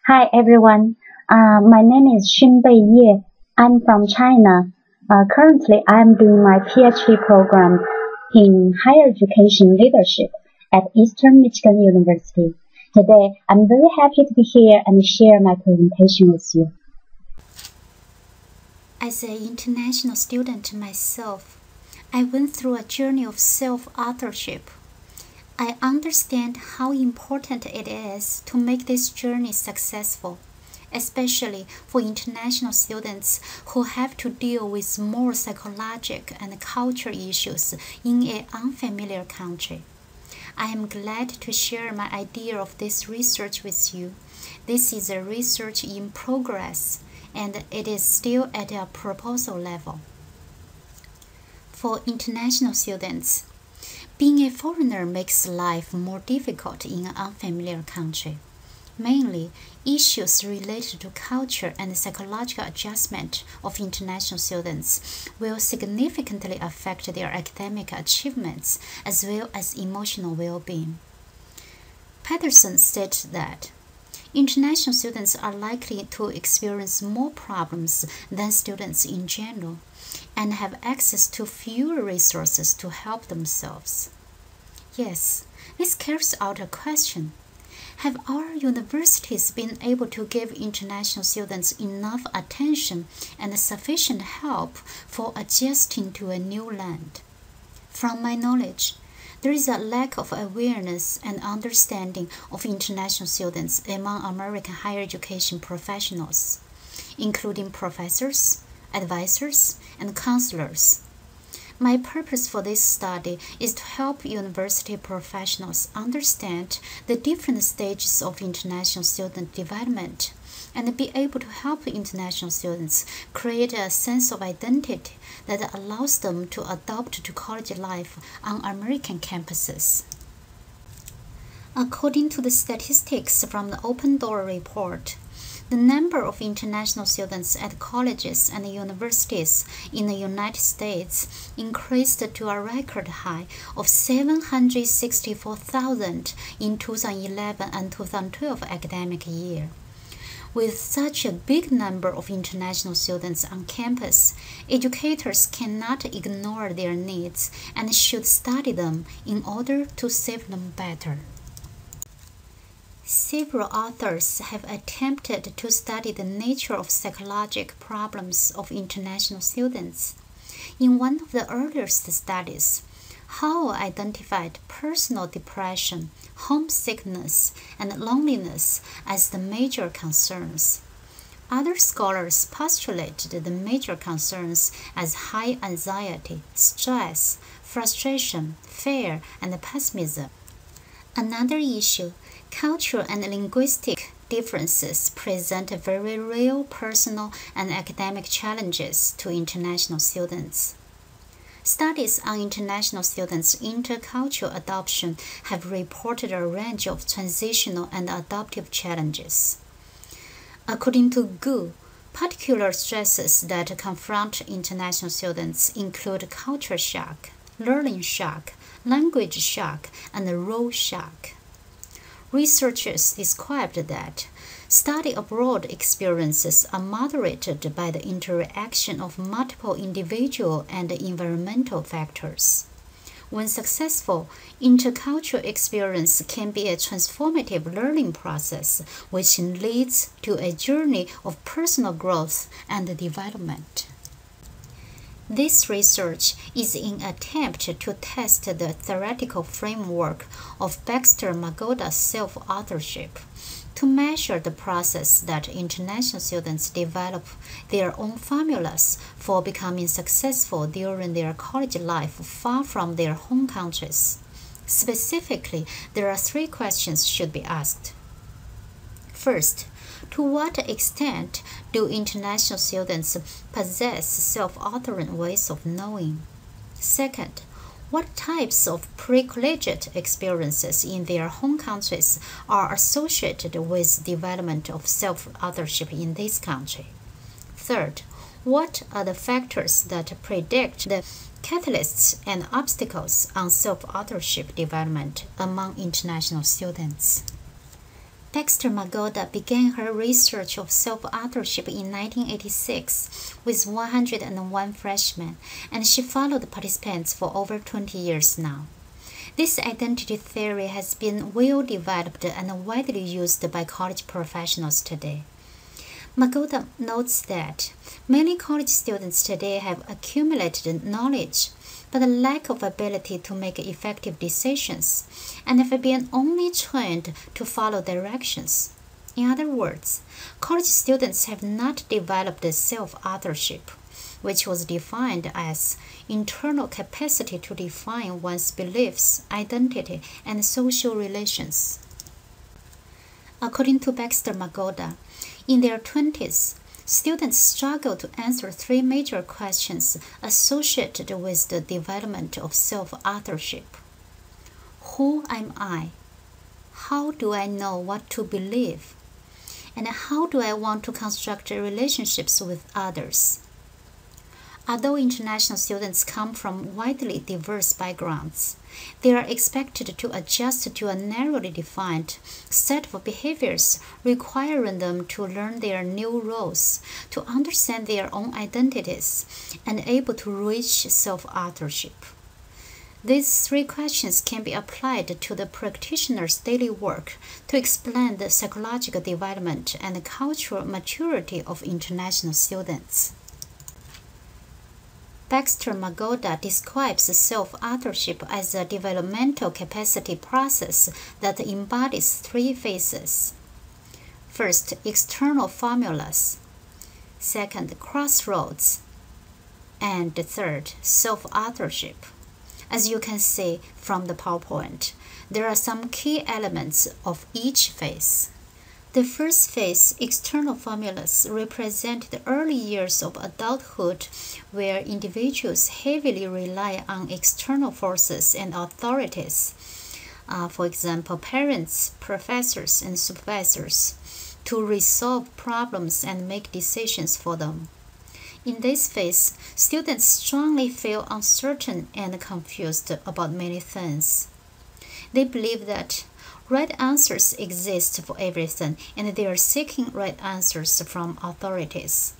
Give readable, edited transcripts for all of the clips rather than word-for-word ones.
Hi everyone. My name is Xingbei Ye. I'm from China. Currently, I'm doing my PhD program in higher education leadership at Eastern Michigan University. Today, I'm very happy to be here and share my presentation with you. As an international student myself, I went through a journey of self-authorship. I understand how important it is to make this journey successful, especially for international students who have to deal with more psychological and cultural issues in an unfamiliar country. I am glad to share my idea of this research with you. This is a research in progress, and it is still at a proposal level. For international students, being a foreigner makes life more difficult in an unfamiliar country. Mainly, issues related to culture and psychological adjustment of international students will significantly affect their academic achievements as well as emotional well-being. Patterson stated that international students are likely to experience more problems than students in general and have access to fewer resources to help themselves. Yes, this carries out a question. Have our universities been able to give international students enough attention and sufficient help for adjusting to a new land? From my knowledge, there is a lack of awareness and understanding of international students among American higher education professionals, including professors, advisors, and counselors. My purpose for this study is to help university professionals understand the different stages of international student development and be able to help international students create a sense of identity that allows them to adapt to college life on American campuses. According to the statistics from the Open Door report, the number of international students at colleges and universities in the United States increased to a record high of 764,000 in 2011 and 2012 academic year. With such a big number of international students on campus, educators cannot ignore their needs and should study them in order to serve them better. Several authors have attempted to study the nature of psychological problems of international students. In one of the earliest studies, Howell identified personal depression, homesickness, and loneliness as the major concerns. Other scholars postulated the major concerns as high anxiety, stress, frustration, fear, and pessimism. Another issue, cultural and linguistic differences present very real personal and academic challenges to international students. Studies on international students' intercultural adoption have reported a range of transitional and adoptive challenges. According to Gu, particular stresses that confront international students include culture shock, learning shock, language shock, and role shock. Researchers described that study abroad experiences are moderated by the interaction of multiple individual and environmental factors. When successful, intercultural experience can be a transformative learning process which leads to a journey of personal growth and development. This research is in an attempt to test the theoretical framework of Baxter-Magoda's self-authorship to measure the process that international students develop their own formulas for becoming successful during their college life far from their home countries. Specifically, there are three questions should be asked. First, to what extent do international students possess self-authoring ways of knowing? Second, what types of pre-collegiate experiences in their home countries are associated with development of self-authorship in this country? Third, what are the factors that predict the catalysts and obstacles on self-authorship development among international students? Baxter Magoda began her research of self-authorship in 1986 with 101 freshmen, and she followed participants for over 20 years now. This identity theory has been well developed and widely used by college professionals today. Magoda notes that many college students today have accumulated knowledge, but a lack of ability to make effective decisions, and have been only trained to follow directions. In other words, college students have not developed self-authorship, which was defined as internal capacity to define one's beliefs, identity, and social relations. According to Baxter Magoda, in their 20s, students struggle to answer three major questions associated with the development of self-authorship. Who am I? How do I know what to believe? And how do I want to construct relationships with others? Although international students come from widely diverse backgrounds, they are expected to adjust to a narrowly defined set of behaviors requiring them to learn their new roles, to understand their own identities, and able to reach self-authorship. These three questions can be applied to the practitioner's daily work to explain the psychological development and cultural maturity of international students. Baxter Magoda describes self-authorship as a developmental capacity process that embodies three phases. First, external formulas. Second, crossroads. And third, self-authorship. As you can see from the PowerPoint, there are some key elements of each phase. The first phase, external formulas, represent the early years of adulthood where individuals heavily rely on external forces and authorities, for example, parents, professors, and supervisors, to resolve problems and make decisions for them. In this phase, students strongly feel uncertain and confused about many things. They believe that right answers exist for everything, and they are seeking right answers from authorities.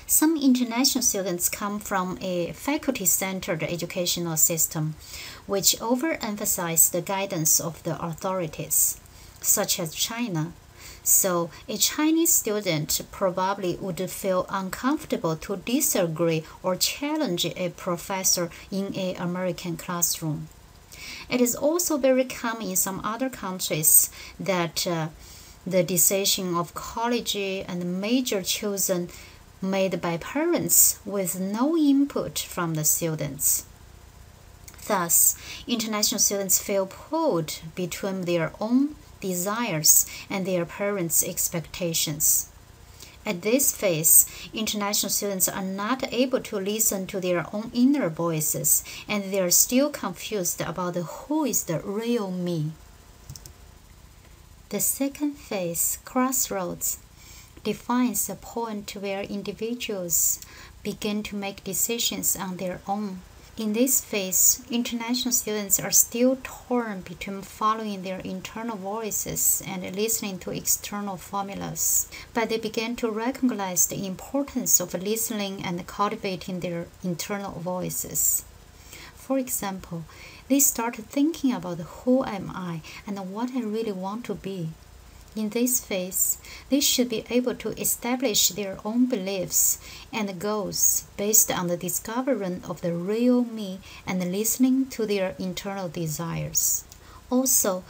Some international students come from a faculty-centered educational system, which overemphasizes the guidance of the authorities, such as China. So, a Chinese student probably would feel uncomfortable to disagree or challenge a professor in an American classroom. It is also very common in some other countries that the decision of college and major chosen made by parents with no input from the students. Thus, international students feel pulled between their own desires and their parents' expectations. At this phase, international students are not able to listen to their own inner voices, and they are still confused about who is the real me. The second phase, crossroads, defines a point where individuals begin to make decisions on their own. In this phase, international students are still torn between following their internal voices and listening to external formulas, but they begin to recognize the importance of listening and cultivating their internal voices. For example, they start thinking about who am I and what I really want to be. In this phase, they should be able to establish their own beliefs and goals based on the discovering of the real me and listening to their internal desires. Also,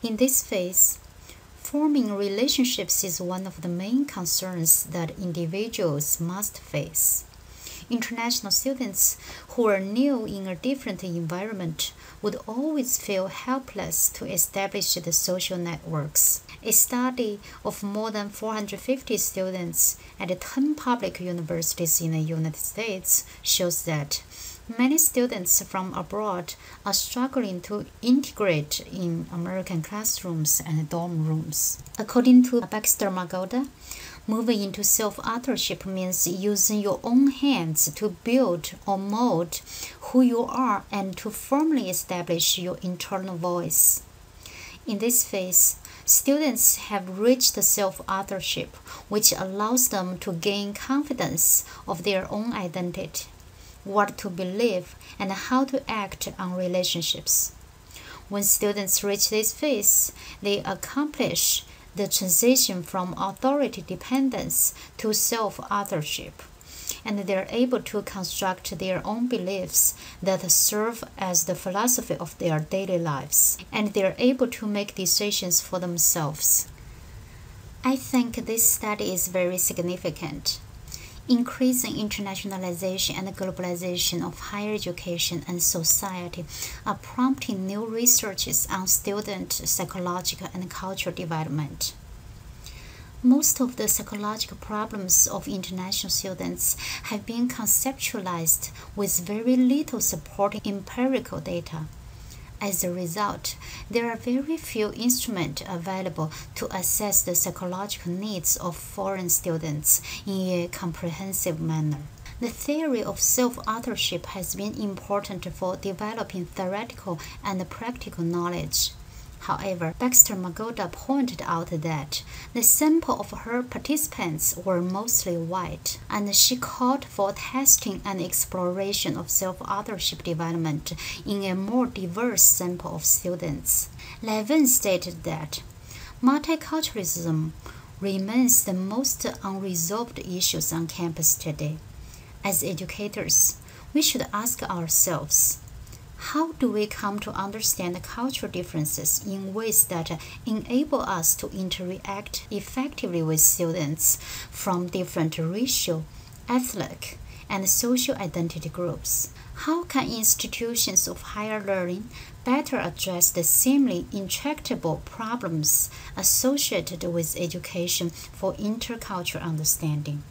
in this phase, forming relationships is one of the main concerns that individuals must face. International students who are new in a different environment would always feel helpless to establish the social networks. A study of more than 450 students at 10 public universities in the United States shows that many students from abroad are struggling to integrate in American classrooms and dorm rooms. According to Baxter Magoda, moving into self-authorship means using your own hands to build or mold who you are and to firmly establish your internal voice. In this phase, students have reached self-authorship, which allows them to gain confidence of their own identity, what to believe, and how to act on relationships. When students reach this phase, they accomplish the transition from authority dependence to self-authorship, and they're able to construct their own beliefs that serve as the philosophy of their daily lives, and they're able to make decisions for themselves. I think this study is very significant. Increasing internationalization and globalization of higher education and society are prompting new researches on student psychological and cultural development. Most of the psychological problems of international students have been conceptualized with very little supporting empirical data. As a result, there are very few instruments available to assess the psychological needs of foreign students in a comprehensive manner. The theory of self-authorship has been important for developing theoretical and practical knowledge. However, Baxter-Magoda pointed out that the sample of her participants were mostly white, and she called for testing and exploration of self-authorship development in a more diverse sample of students. Levin stated that multiculturalism remains the most unresolved issue on campus today. As educators, we should ask ourselves, how do we come to understand cultural differences in ways that enable us to interact effectively with students from different racial, ethnic, and social identity groups? How can institutions of higher learning better address the seemingly intractable problems associated with education for intercultural understanding?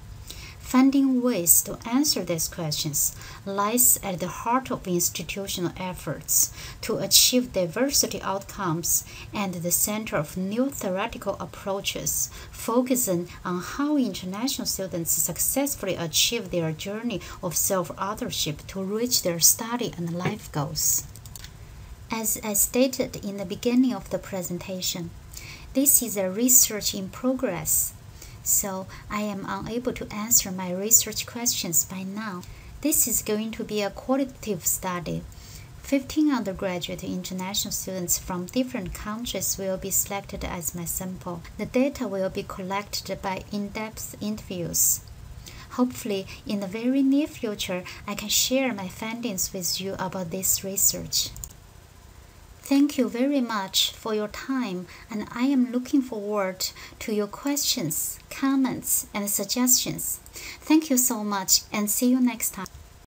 Finding ways to answer these questions lies at the heart of institutional efforts to achieve diversity outcomes and the center of new theoretical approaches, focusing on how international students successfully achieve their journey of self-authorship to reach their study and life goals. As I stated in the beginning of the presentation, this is a research in progress. So I am unable to answer my research questions by now. This is going to be a qualitative study. 15 undergraduate international students from different countries will be selected as my sample. The data will be collected by in-depth interviews. Hopefully, in the very near future, I can share my findings with you about this research. Thank you very much for your time, and I am looking forward to your questions, comments, and suggestions. Thank you so much, and see you next time.